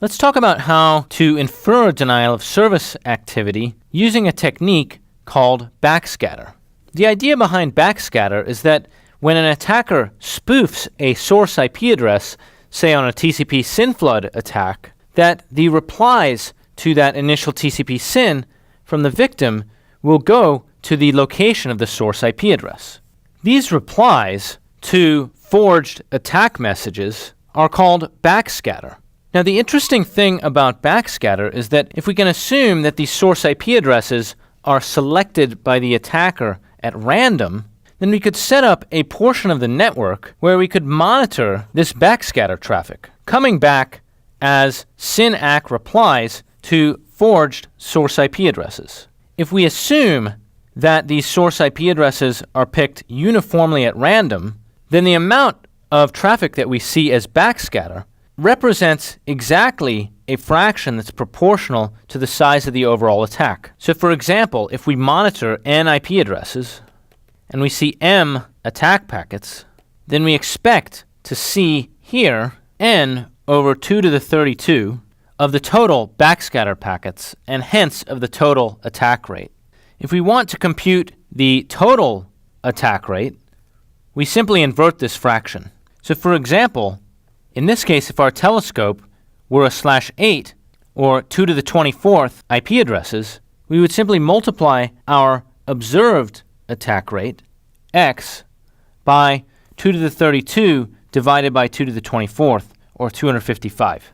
Let's talk about how to infer denial of service activity using a technique called backscatter. The idea behind backscatter is that when an attacker spoofs a source IP address, say on a TCP SYN flood attack, that the replies to that initial TCP SYN from the victim will go to the location of the source IP address. These replies to forged attack messages are called backscatter. Now, the interesting thing about backscatter is that if we can assume that these source IP addresses are selected by the attacker at random, then we could set up a portion of the network where we could monitor this backscatter traffic, coming back as SYN ACK replies to forged source IP addresses. If we assume that these source IP addresses are picked uniformly at random, then the amount of traffic that we see as backscatter represents exactly a fraction that's proportional to the size of the overall attack. So for example, if we monitor n IP addresses and we see m attack packets, then we expect to see here n over 2 to the 32 of the total backscatter packets and hence of the total attack rate. If we want to compute the total attack rate, we simply invert this fraction. So for example, in this case, if our telescope were a /8 or 2 to the 24th IP addresses, we would simply multiply our observed attack rate, x, by 2 to the 32 divided by 2 to the 24th, or 255.